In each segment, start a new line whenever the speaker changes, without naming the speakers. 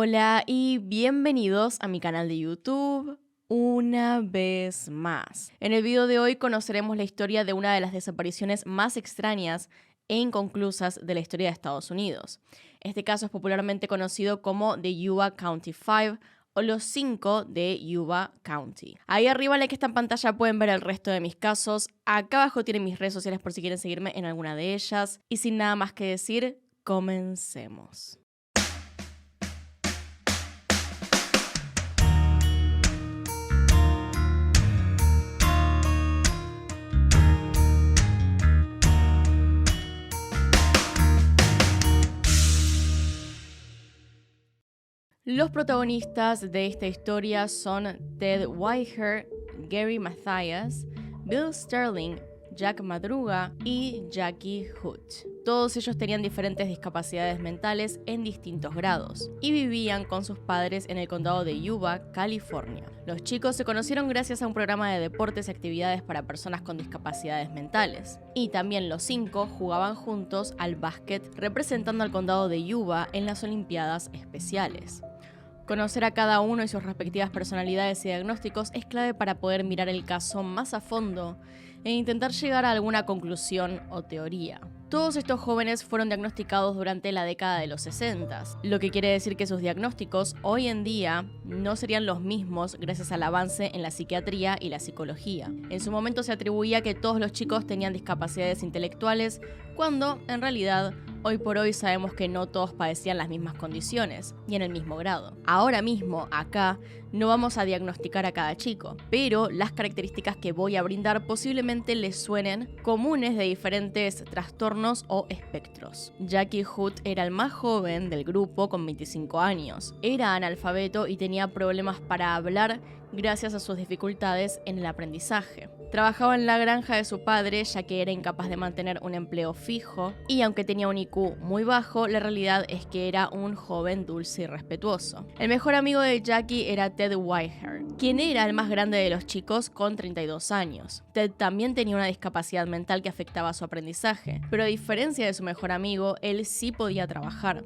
Hola y bienvenidos a mi canal de YouTube una vez más. En el video de hoy conoceremos la historia de una de las desapariciones más extrañas e inconclusas de la historia de Estados Unidos. Este caso es popularmente conocido como The Yuba County Five o los 5 de Yuba County. Ahí arriba en la que está en pantalla pueden ver el resto de mis casos. Acá abajo tienen mis redes sociales por si quieren seguirme en alguna de ellas. Y sin nada más que decir, comencemos. Los protagonistas de esta historia son Ted Whitehair, Gary Mathias, Bill Sterling, Jack Madruga y Jackie Hood. Todos ellos tenían diferentes discapacidades mentales en distintos grados y vivían con sus padres en el condado de Yuba, California. Los chicos se conocieron gracias a un programa de deportes y actividades para personas con discapacidades mentales. Y también los 5 jugaban juntos al básquet representando al condado de Yuba en las Olimpiadas Especiales. Conocer a cada uno y sus respectivas personalidades y diagnósticos es clave para poder mirar el caso más a fondo e intentar llegar a alguna conclusión o teoría. Todos estos jóvenes fueron diagnosticados durante la década de los 60, lo que quiere decir que sus diagnósticos hoy en día no serían los mismos gracias al avance en la psiquiatría y la psicología. En su momento se atribuía que todos los chicos tenían discapacidades intelectuales, cuando en realidad hoy por hoy sabemos que no todos padecían las mismas condiciones y en el mismo grado. Ahora mismo, acá, no vamos a diagnosticar a cada chico, pero las características que voy a brindar posiblemente les suenen comunes de diferentes trastornos o espectros. Jackie Hood era el más joven del grupo con 25 años. Era analfabeto y tenía problemas para hablar gracias a sus dificultades en el aprendizaje. Trabajaba en la granja de su padre ya que era incapaz de mantener un empleo fijo y aunque tenía un IQ muy bajo, la realidad es que era un joven dulce y respetuoso. El mejor amigo de Jackie era Ted Whitehair, quien era el más grande de los chicos con 32 años. Ted también tenía una discapacidad mental que afectaba su aprendizaje, pero a diferencia de su mejor amigo, él sí podía trabajar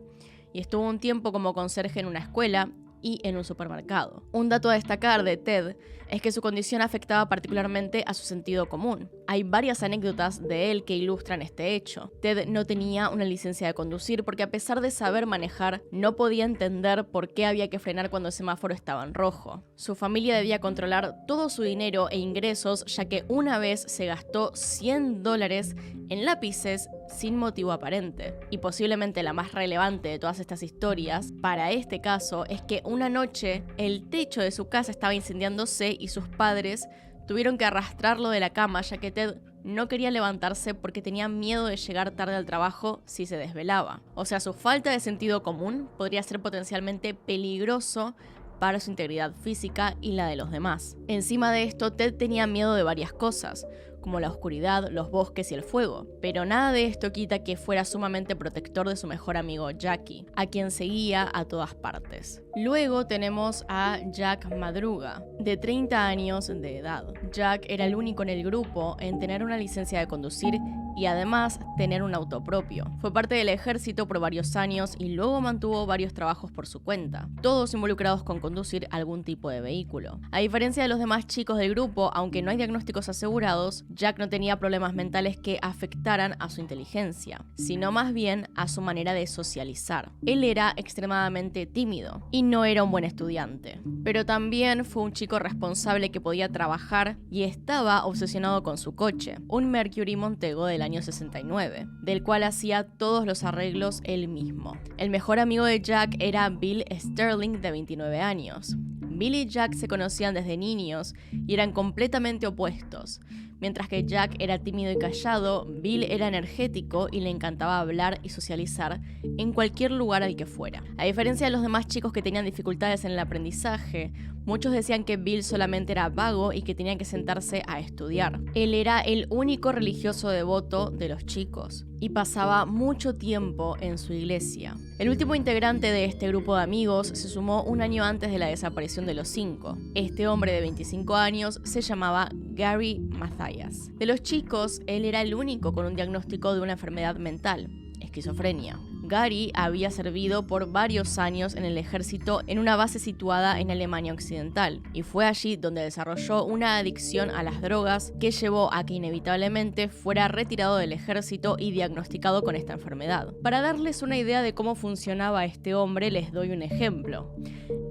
y estuvo un tiempo como conserje en una escuela y en un supermercado. Un dato a destacar de Ted es que su condición afectaba particularmente a su sentido común. Hay varias anécdotas de él que ilustran este hecho. Ted no tenía una licencia de conducir porque a pesar de saber manejar, no podía entender por qué había que frenar cuando el semáforo estaba en rojo. Su familia debía controlar todo su dinero e ingresos, ya que una vez se gastó $100 en lápices sin motivo aparente. Y posiblemente la más relevante de todas estas historias, para este caso, es que una noche el techo de su casa estaba incendiándose y sus padres tuvieron que arrastrarlo de la cama ya que Ted no quería levantarse porque tenía miedo de llegar tarde al trabajo si se desvelaba. O sea, su falta de sentido común podría ser potencialmente peligroso para su integridad física y la de los demás. Encima de esto, Ted tenía miedo de varias cosas, como la oscuridad, los bosques y el fuego, pero nada de esto quita que fuera sumamente protector de su mejor amigo Jackie, a quien seguía a todas partes. Luego tenemos a Jack Madruga, de 30 años de edad. Jack era el único en el grupo en tener una licencia de conducir y además tener un auto propio. Fue parte del ejército por varios años y luego mantuvo varios trabajos por su cuenta, todos involucrados con conducir algún tipo de vehículo. A diferencia de los demás chicos del grupo, aunque no hay diagnósticos asegurados, Jack no tenía problemas mentales que afectaran a su inteligencia, sino más bien a su manera de socializar. Él era extremadamente tímido y no era un buen estudiante, pero también fue un chico responsable que podía trabajar y estaba obsesionado con su coche, un Mercury Montego del año 69, del cual hacía todos los arreglos él mismo. El mejor amigo de Jack era Bill Sterling, de 29 años. Bill y Jack se conocían desde niños y eran completamente opuestos. Mientras que Jack era tímido y callado, Bill era energético y le encantaba hablar y socializar en cualquier lugar al que fuera. A diferencia de los demás chicos que tenían dificultades en el aprendizaje, muchos decían que Bill solamente era vago y que tenía que sentarse a estudiar. Él era el único religioso devoto de los chicos y pasaba mucho tiempo en su iglesia. El último integrante de este grupo de amigos se sumó un año antes de la desaparición de los 5. Este hombre de 25 años se llamaba Gary Mathias. De los chicos, él era el único con un diagnóstico de una enfermedad mental, esquizofrenia. Gary había servido por varios años en el ejército en una base situada en Alemania Occidental, y fue allí donde desarrolló una adicción a las drogas que llevó a que inevitablemente fuera retirado del ejército y diagnosticado con esta enfermedad. Para darles una idea de cómo funcionaba este hombre, les doy un ejemplo.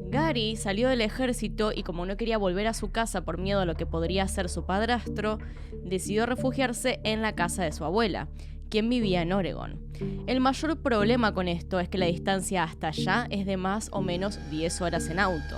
Gary salió del ejército y, como no quería volver a su casa por miedo a lo que podría ser su padrastro, decidió refugiarse en la casa de su abuela, quien vivía en Oregon. El mayor problema con esto es que la distancia hasta allá es de más o menos 10 horas en auto.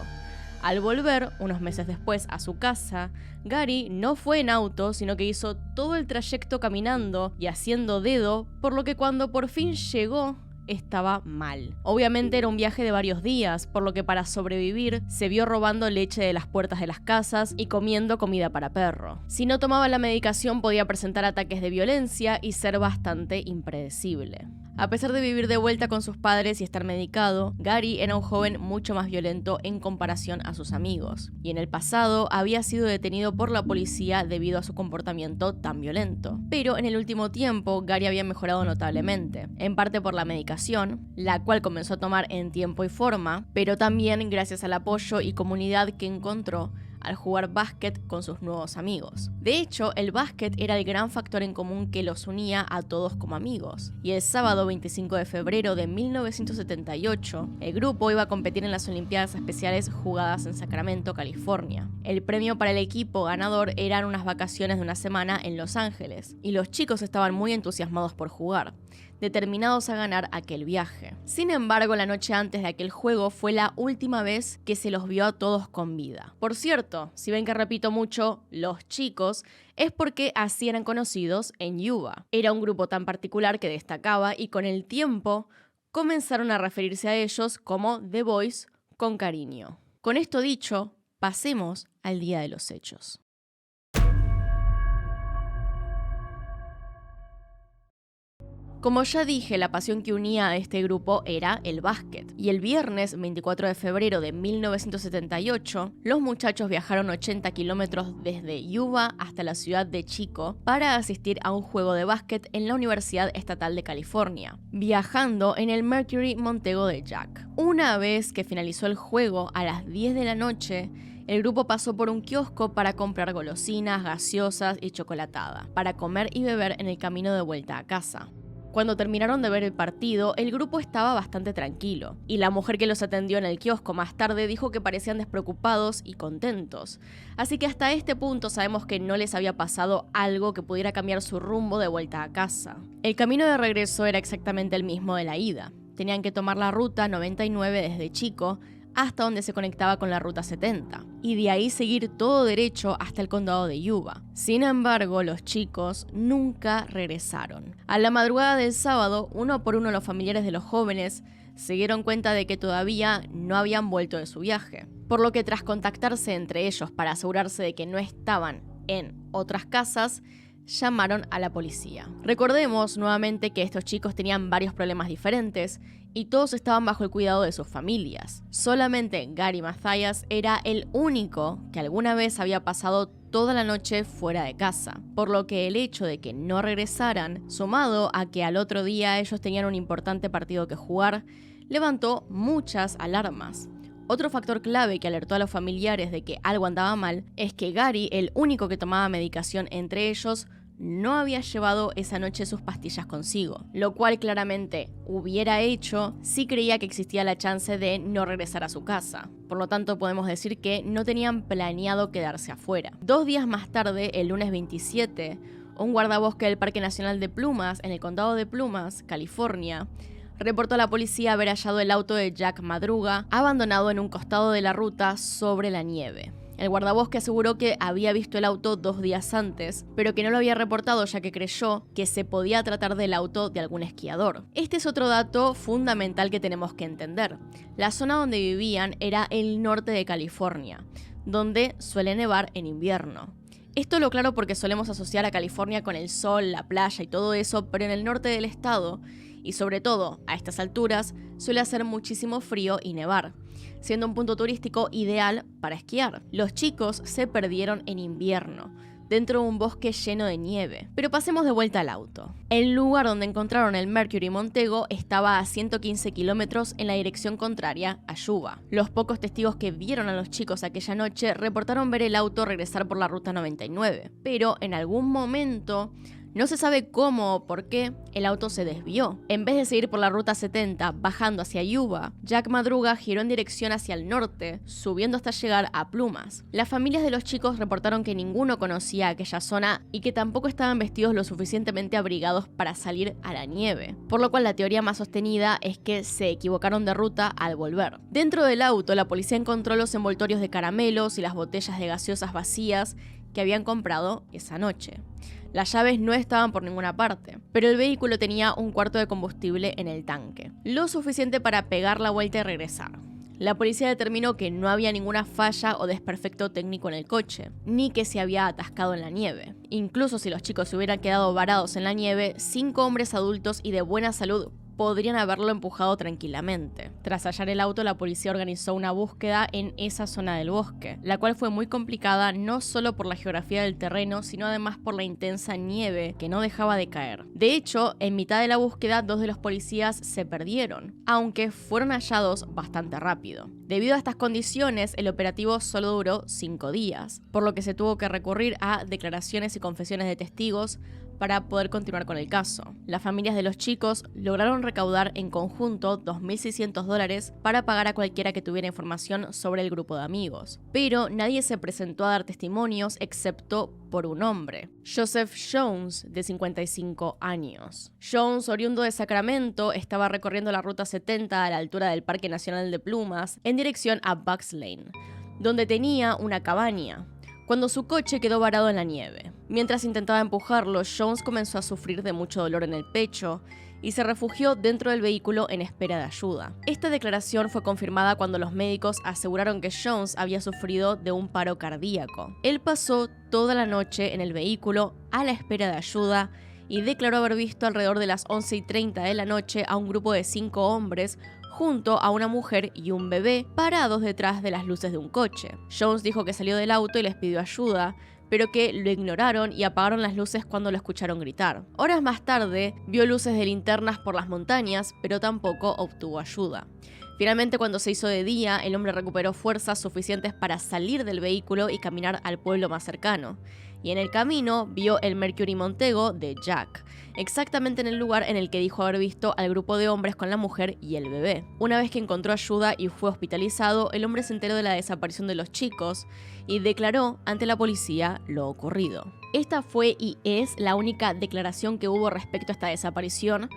Al volver, unos meses después, a su casa, Gary no fue en auto, sino que hizo todo el trayecto caminando y haciendo dedo, por lo que cuando por fin llegó, estaba mal. Obviamente era un viaje de varios días, por lo que para sobrevivir se vio robando leche de las puertas de las casas y comiendo comida para perro. Si no tomaba la medicación podía presentar ataques de violencia y ser bastante impredecible. A pesar de vivir de vuelta con sus padres y estar medicado, Gary era un joven mucho más violento en comparación a sus amigos, y en el pasado había sido detenido por la policía debido a su comportamiento tan violento. Pero en el último tiempo, Gary había mejorado notablemente, en parte por la medicación, la cual comenzó a tomar en tiempo y forma, pero también gracias al apoyo y comunidad que encontró al jugar básquet con sus nuevos amigos. De hecho, el básquet era el gran factor en común que los unía a todos como amigos. Y el sábado 25 de febrero de 1978, el grupo iba a competir en las Olimpiadas Especiales jugadas en Sacramento, California. El premio para el equipo ganador eran unas vacaciones de una semana en Los Ángeles, y los chicos estaban muy entusiasmados por jugar, determinados a ganar aquel viaje. Sin embargo, la noche antes de aquel juego fue la última vez que se los vio a todos con vida. Por cierto, si ven que repito mucho los chicos, es porque así eran conocidos en Yuba. Era un grupo tan particular que destacaba y con el tiempo comenzaron a referirse a ellos como The Boys con cariño. Con esto dicho, pasemos al día de los hechos. Como ya dije, la pasión que unía a este grupo era el básquet. Y el viernes 24 de febrero de 1978, los muchachos viajaron 80 kilómetros desde Yuba hasta la ciudad de Chico para asistir a un juego de básquet en la Universidad Estatal de California, viajando en el Mercury Montego de Jack. Una vez que finalizó el juego a las 10 de la noche, el grupo pasó por un kiosco para comprar golosinas, gaseosas y chocolatada, para comer y beber en el camino de vuelta a casa. Cuando terminaron de ver el partido, el grupo estaba bastante tranquilo, y la mujer que los atendió en el kiosco más tarde dijo que parecían despreocupados y contentos. Así que hasta este punto sabemos que no les había pasado algo que pudiera cambiar su rumbo de vuelta a casa. El camino de regreso era exactamente el mismo de la ida. Tenían que tomar la ruta 99 desde Chico hasta donde se conectaba con la ruta 70, y de ahí seguir todo derecho hasta el condado de Yuba. Sin embargo, los chicos nunca regresaron. A la madrugada del sábado, uno por uno los familiares de los jóvenes se dieron cuenta de que todavía no habían vuelto de su viaje, por lo que tras contactarse entre ellos para asegurarse de que no estaban en otras casas, llamaron a la policía. Recordemos nuevamente que estos chicos tenían varios problemas diferentes y todos estaban bajo el cuidado de sus familias. Solamente Gary Mathias era el único que alguna vez había pasado toda la noche fuera de casa, por lo que el hecho de que no regresaran, sumado a que al otro día ellos tenían un importante partido que jugar, levantó muchas alarmas. Otro factor clave que alertó a los familiares de que algo andaba mal es que Gary, el único que tomaba medicación entre ellos, no había llevado esa noche sus pastillas consigo, lo cual claramente hubiera hecho si creía que existía la chance de no regresar a su casa. Por lo tanto, podemos decir que no tenían planeado quedarse afuera. 2 días más tarde, el lunes 27, un guardabosque del Parque Nacional de Plumas, en el condado de Plumas, California, reportó a la policía haber hallado el auto de Jack Madruga abandonado en un costado de la ruta sobre la nieve. El guardabosque aseguró que había visto el auto 2 días antes, pero que no lo había reportado ya que creyó que se podía tratar del auto de algún esquiador. Este es otro dato fundamental que tenemos que entender. La zona donde vivían era el norte de California, donde suele nevar en invierno. Esto lo claro porque solemos asociar a California con el sol, la playa y todo eso, pero en el norte del estado, y sobre todo a estas alturas, suele hacer muchísimo frío y nevar, siendo un punto turístico ideal para esquiar. Los chicos se perdieron en invierno, dentro de un bosque lleno de nieve. Pero pasemos de vuelta al auto. El lugar donde encontraron el Mercury Montego estaba a 115 kilómetros en la dirección contraria a Yuba. Los pocos testigos que vieron a los chicos aquella noche reportaron ver el auto regresar por la ruta 99, pero en algún momento, no se sabe cómo o por qué, el auto se desvió. En vez de seguir por la ruta 70 bajando hacia Yuba, Jack Madruga giró en dirección hacia el norte, subiendo hasta llegar a Plumas. Las familias de los chicos reportaron que ninguno conocía aquella zona y que tampoco estaban vestidos lo suficientemente abrigados para salir a la nieve, por lo cual la teoría más sostenida es que se equivocaron de ruta al volver. Dentro del auto, la policía encontró los envoltorios de caramelos y las botellas de gaseosas vacías que habían comprado esa noche. Las llaves no estaban por ninguna parte, pero el vehículo tenía un cuarto de combustible en el tanque, lo suficiente para pegar la vuelta y regresar. La policía determinó que no había ninguna falla o desperfecto técnico en el coche, ni que se había atascado en la nieve. Incluso si los chicos se hubieran quedado varados en la nieve, 5 hombres adultos y de buena salud podrían haberlo empujado tranquilamente. Tras hallar el auto, la policía organizó una búsqueda en esa zona del bosque, la cual fue muy complicada no solo por la geografía del terreno, sino además por la intensa nieve que no dejaba de caer. De hecho, en mitad de la búsqueda, 2 de los policías se perdieron, aunque fueron hallados bastante rápido. Debido a estas condiciones, el operativo solo duró 5 días, por lo que se tuvo que recurrir a declaraciones y confesiones de testigos para poder continuar con el caso. Las familias de los chicos lograron recaudar en conjunto $2.600 para pagar a cualquiera que tuviera información sobre el grupo de amigos. Pero nadie se presentó a dar testimonios excepto por un hombre, Joseph Jones, de 55 años. Jones, oriundo de Sacramento, estaba recorriendo la ruta 70 a la altura del Parque Nacional de Plumas en dirección a Bucks Lane, donde tenía una cabaña, cuando su coche quedó varado en la nieve. Mientras intentaba empujarlo, Jones comenzó a sufrir de mucho dolor en el pecho y se refugió dentro del vehículo en espera de ayuda. Esta declaración fue confirmada cuando los médicos aseguraron que Jones había sufrido de un paro cardíaco. Él pasó toda la noche en el vehículo a la espera de ayuda y declaró haber visto alrededor de las 11:30 de la noche a un grupo de 5 hombres junto a una mujer y un bebé parados detrás de las luces de un coche. Jones dijo que salió del auto y les pidió ayuda, pero que lo ignoraron y apagaron las luces cuando lo escucharon gritar. Horas más tarde, vio luces de linternas por las montañas, pero tampoco obtuvo ayuda. Finalmente, cuando se hizo de día, el hombre recuperó fuerzas suficientes para salir del vehículo y caminar al pueblo más cercano. Y en el camino vio el Mercury Montego de Jack, exactamente en el lugar en el que dijo haber visto al grupo de hombres con la mujer y el bebé. Una vez que encontró ayuda y fue hospitalizado, el hombre se enteró de la desaparición de los chicos y declaró ante la policía lo ocurrido. Esta fue y es la única declaración que hubo respecto a esta desaparición,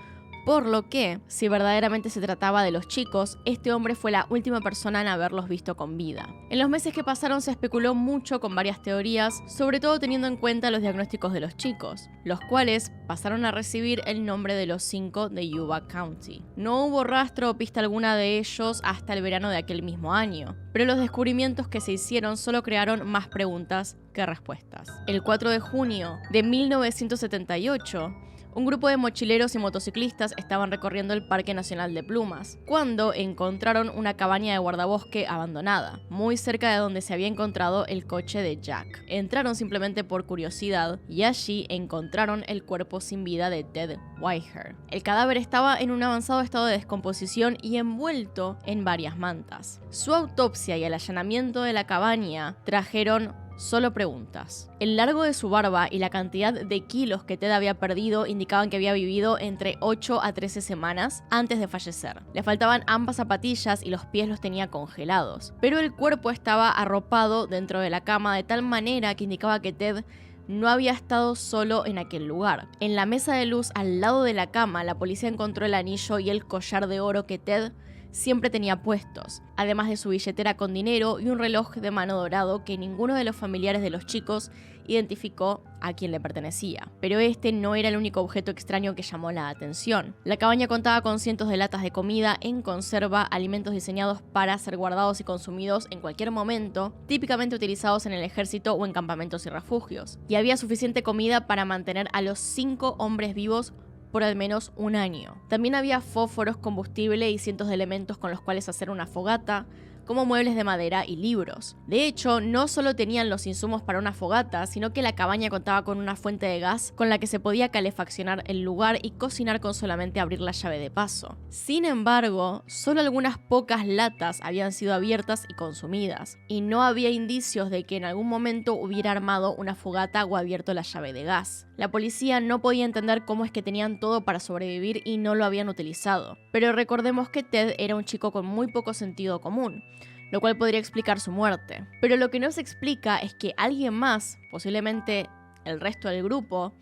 por lo que, si verdaderamente se trataba de los chicos, este hombre fue la última persona en haberlos visto con vida. En los meses que pasaron se especuló mucho con varias teorías, sobre todo teniendo en cuenta los diagnósticos de los chicos, los cuales pasaron a recibir el nombre de los 5 de Yuba County. No hubo rastro o pista alguna de ellos hasta el verano de aquel mismo año, pero los descubrimientos que se hicieron solo crearon más preguntas que respuestas. El 4 de junio de 1978, un grupo de mochileros y motociclistas estaban recorriendo el Parque Nacional de Plumas, cuando encontraron una cabaña de guardabosque abandonada, muy cerca de donde se había encontrado el coche de Jack. Entraron simplemente por curiosidad y allí encontraron el cuerpo sin vida de Ted Whitehair. El cadáver estaba en un avanzado estado de descomposición y envuelto en varias mantas. Su autopsia y el allanamiento de la cabaña trajeron solo preguntas. El largo de su barba y la cantidad de kilos que Ted había perdido indicaban que había vivido entre 8 a 13 semanas antes de fallecer. Le faltaban ambas zapatillas y los pies los tenía congelados, pero el cuerpo estaba arropado dentro de la cama de tal manera que indicaba que Ted no había estado solo en aquel lugar. En la mesa de luz al lado de la cama, la policía encontró el anillo y el collar de oro que Ted siempre tenía puestos, además de su billetera con dinero y un reloj de mano dorado que ninguno de los familiares de los chicos identificó a quién le pertenecía. Pero este no era el único objeto extraño que llamó la atención. La cabaña contaba con cientos de latas de comida en conserva, alimentos diseñados para ser guardados y consumidos en cualquier momento, típicamente utilizados en el ejército o en campamentos y refugios. Y había suficiente comida para mantener a los 5 hombres vivos por al menos un año. También había fósforos, combustible y cientos de elementos con los cuales hacer una fogata, como muebles de madera y libros. De hecho, no solo tenían los insumos para una fogata, sino que la cabaña contaba con una fuente de gas con la que se podía calefaccionar el lugar y cocinar con solamente abrir la llave de paso. Sin embargo, solo algunas pocas latas habían sido abiertas y consumidas, y no había indicios de que en algún momento hubiera armado una fogata o abierto la llave de gas. La policía no podía entender cómo es que tenían todo para sobrevivir y no lo habían utilizado. Pero recordemos que Ted era un chico con muy poco sentido común, lo cual podría explicar su muerte. Pero lo que no se explica es que alguien más, posiblemente el resto del grupo,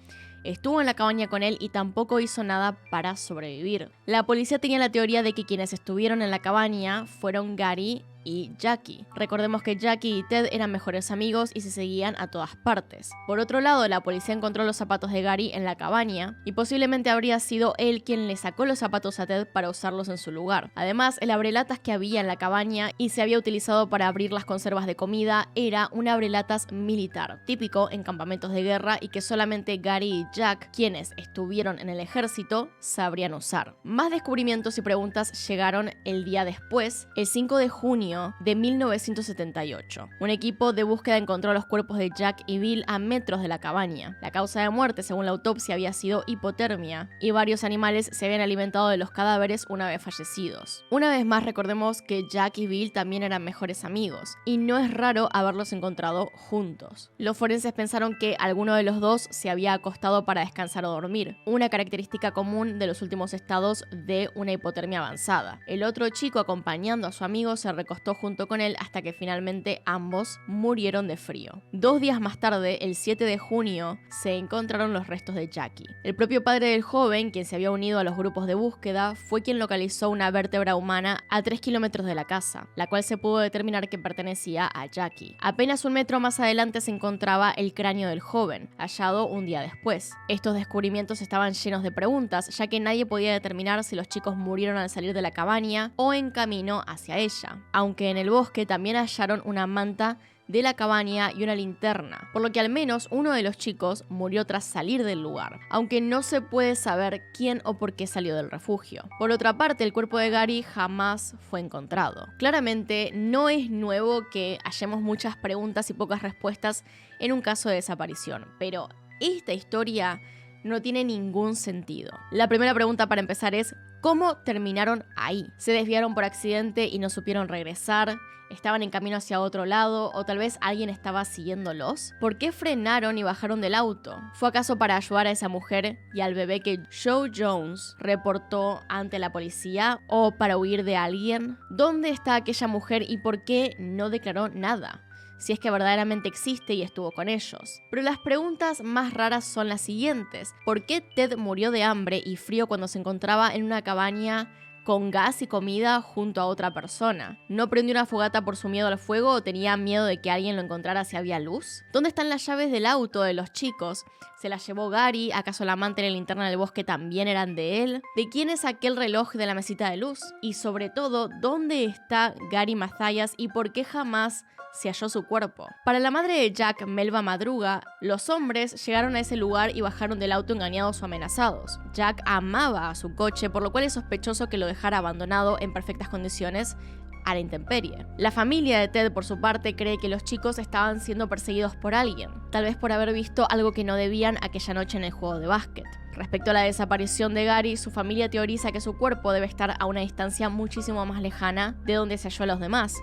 estuvo en la cabaña con él y tampoco hizo nada para sobrevivir. La policía tenía la teoría de que quienes estuvieron en la cabaña fueron Gary y Jackie. Recordemos que Jackie y Ted eran mejores amigos y se seguían a todas partes. Por otro lado, la policía encontró los zapatos de Gary en la cabaña y posiblemente habría sido él quien le sacó los zapatos a Ted para usarlos en su lugar. Además, el abrelatas que había en la cabaña y se había utilizado para abrir las conservas de comida era un abrelatas militar, típico en campamentos de guerra y que solamente Gary y Jack, quienes estuvieron en el ejército, sabrían usar. Más descubrimientos y preguntas llegaron el día después, el 5 de junio de 1978. Un equipo de búsqueda encontró los cuerpos de Jack y Bill a metros de la cabaña. La causa de muerte, según la autopsia, había sido hipotermia y varios animales se habían alimentado de los cadáveres una vez fallecidos. Una vez más, recordemos que Jack y Bill también eran mejores amigos y no es raro haberlos encontrado juntos. Los forenses pensaron que alguno de los dos se había acostado para descansar o dormir, una característica común de los últimos estados de una hipotermia avanzada. El otro chico, acompañando a su amigo, se recostó junto con él hasta que finalmente ambos murieron de frío. 2 días más tarde, el 7 de junio, se encontraron los restos de Jackie. El propio padre del joven, quien se había unido a los grupos de búsqueda, fue quien localizó una vértebra humana a 3 kilómetros de la casa, la cual se pudo determinar que pertenecía a Jackie. Apenas 1 metro más adelante se encontraba el cráneo del joven, hallado un día después. Estos descubrimientos estaban llenos de preguntas, ya que nadie podía determinar si los chicos murieron al salir de la cabaña o en camino hacia ella, aunque en el bosque también hallaron una manta de la cabaña y una linterna, por lo que al menos uno de los chicos murió tras salir del lugar, aunque no se puede saber quién o por qué salió del refugio. Por otra parte, el cuerpo de Gary jamás fue encontrado. Claramente no es nuevo que hallemos muchas preguntas y pocas respuestas en un caso de desaparición, pero esta historia no tiene ningún sentido. La primera pregunta para empezar es: ¿cómo terminaron ahí? ¿Se desviaron por accidente y no supieron regresar? ¿Estaban en camino hacia otro lado? ¿O tal vez alguien estaba siguiéndolos? ¿Por qué frenaron y bajaron del auto? ¿Fue acaso para ayudar a esa mujer y al bebé que Joe Jones reportó ante la policía? ¿O para huir de alguien? ¿Dónde está aquella mujer y por qué no declaró nada? Si es que verdaderamente existe y estuvo con ellos. Pero las preguntas más raras son las siguientes. ¿Por qué Ted murió de hambre y frío cuando se encontraba en una cabaña con gas y comida junto a otra persona? ¿No prendió una fogata por su miedo al fuego o tenía miedo de que alguien lo encontrara si había luz? ¿Dónde están las llaves del auto de los chicos? ¿Se las llevó Gary? ¿Acaso la manta y la linterna del bosque también eran de él? ¿De quién es aquel reloj de la mesita de luz? Y sobre todo, ¿dónde está Gary Mathias y por qué jamás se halló su cuerpo? Para la madre de Jack, Melba Madruga, los hombres llegaron a ese lugar y bajaron del auto engañados o amenazados. Jack amaba a su coche, por lo cual es sospechoso que lo dejara abandonado en perfectas condiciones a la intemperie. La familia de Ted, por su parte, cree que los chicos estaban siendo perseguidos por alguien, tal vez por haber visto algo que no debían aquella noche en el juego de básquet. Respecto a la desaparición de Gary, su familia teoriza que su cuerpo debe estar a una distancia muchísimo más lejana de donde se halló a los demás,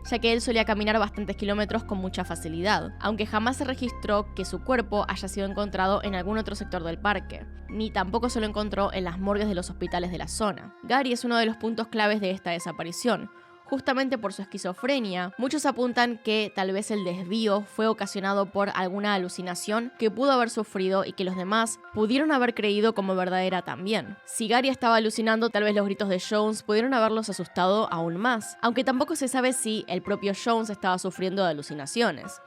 ya que él solía caminar bastantes kilómetros con mucha facilidad, aunque jamás se registró que su cuerpo haya sido encontrado en algún otro sector del parque, ni tampoco se lo encontró en las morgues de los hospitales de la zona. Gary es uno de los puntos claves de esta desaparición. Justamente por su esquizofrenia, muchos apuntan que tal vez el desvío fue ocasionado por alguna alucinación que pudo haber sufrido y que los demás pudieron haber creído como verdadera también. Si Gary estaba alucinando, tal vez los gritos de Jones pudieron haberlos asustado aún más, aunque tampoco se sabe si el propio Jones estaba sufriendo de alucinaciones,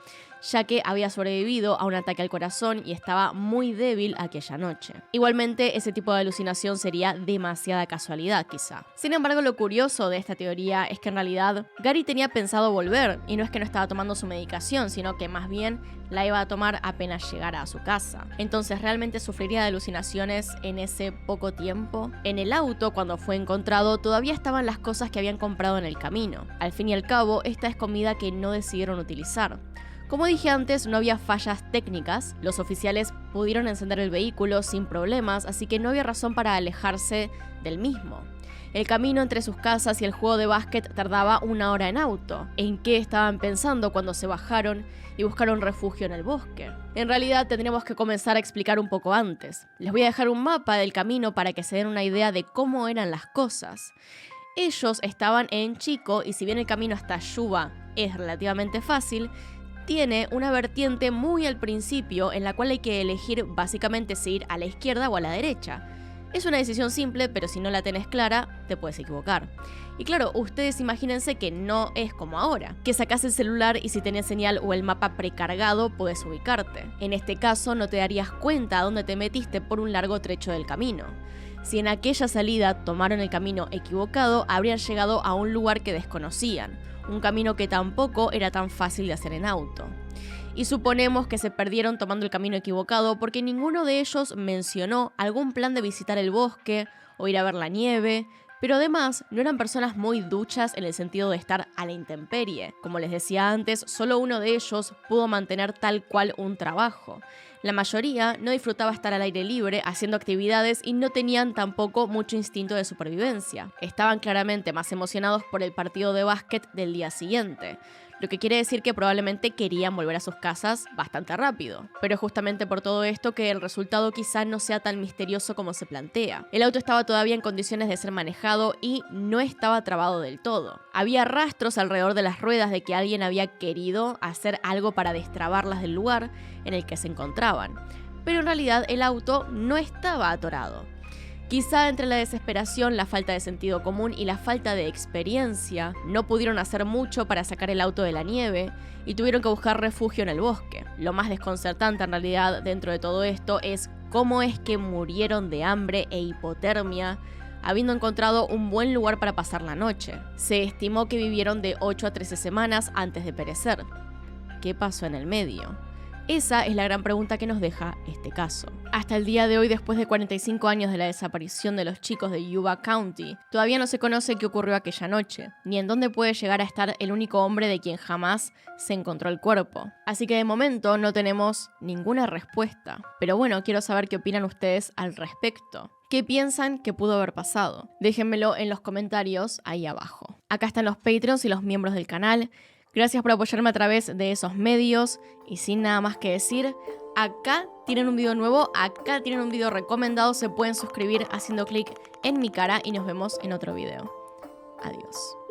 ya que había sobrevivido a un ataque al corazón y estaba muy débil aquella noche. Igualmente, ese tipo de alucinación sería demasiada casualidad quizá. Sin embargo, lo curioso de esta teoría es que en realidad Gary tenía pensado volver, y no es que no estaba tomando su medicación, sino que más bien la iba a tomar apenas llegara a su casa. Entonces, ¿realmente sufriría de alucinaciones en ese poco tiempo? En el auto, cuando fue encontrado, todavía estaban las cosas que habían comprado en el camino. Al fin y al cabo, esta es comida que no decidieron utilizar. Como dije antes, no había fallas técnicas, los oficiales pudieron encender el vehículo sin problemas, así que no había razón para alejarse del mismo. El camino entre sus casas y el juego de básquet tardaba 1 hora en auto. ¿En qué estaban pensando cuando se bajaron y buscaron refugio en el bosque? En realidad tendríamos que comenzar a explicar un poco antes. Les voy a dejar un mapa del camino para que se den una idea de cómo eran las cosas. Ellos estaban en Chico y si bien el camino hasta Yuba es relativamente fácil, tiene una vertiente muy al principio en la cual hay que elegir básicamente si ir a la izquierda o a la derecha. Es una decisión simple, pero si no la tenés clara, te puedes equivocar. Y claro, ustedes imagínense que no es como ahora, que sacás el celular y si tenés señal o el mapa precargado, podés ubicarte. En este caso, no te darías cuenta a dónde te metiste por un largo trecho del camino. Si en aquella salida tomaron el camino equivocado, habrían llegado a un lugar que desconocían, un camino que tampoco era tan fácil de hacer en auto. Y suponemos que se perdieron tomando el camino equivocado porque ninguno de ellos mencionó algún plan de visitar el bosque o ir a ver la nieve, pero además no eran personas muy duchas en el sentido de estar a la intemperie. Como les decía antes, solo uno de ellos pudo mantener tal cual un trabajo. La mayoría no disfrutaba estar al aire libre haciendo actividades y no tenían tampoco mucho instinto de supervivencia. Estaban claramente más emocionados por el partido de básquet del día siguiente, lo que quiere decir que probablemente querían volver a sus casas bastante rápido. Pero es justamente por todo esto que el resultado quizá no sea tan misterioso como se plantea. El auto estaba todavía en condiciones de ser manejado y no estaba trabado del todo. Había rastros alrededor de las ruedas de que alguien había querido hacer algo para destrabarlas del lugar en el que se encontraban. Pero en realidad el auto no estaba atorado. Quizá entre la desesperación, la falta de sentido común y la falta de experiencia, no pudieron hacer mucho para sacar el auto de la nieve y tuvieron que buscar refugio en el bosque. Lo más desconcertante en realidad dentro de todo esto es cómo es que murieron de hambre e hipotermia, habiendo encontrado un buen lugar para pasar la noche. Se estimó que vivieron de 8 a 13 semanas antes de perecer. ¿Qué pasó en el medio? Esa es la gran pregunta que nos deja este caso. Hasta el día de hoy, después de 45 años de la desaparición de los chicos de Yuba County, todavía no se conoce qué ocurrió aquella noche, ni en dónde puede llegar a estar el único hombre de quien jamás se encontró el cuerpo. Así que de momento no tenemos ninguna respuesta. Pero bueno, quiero saber qué opinan ustedes al respecto. ¿Qué piensan que pudo haber pasado? Déjenmelo en los comentarios ahí abajo. Acá están los Patreons y los miembros del canal. Gracias por apoyarme a través de esos medios y sin nada más que decir, acá tienen un video nuevo, acá tienen un video recomendado, se pueden suscribir haciendo clic en mi cara y nos vemos en otro video. Adiós.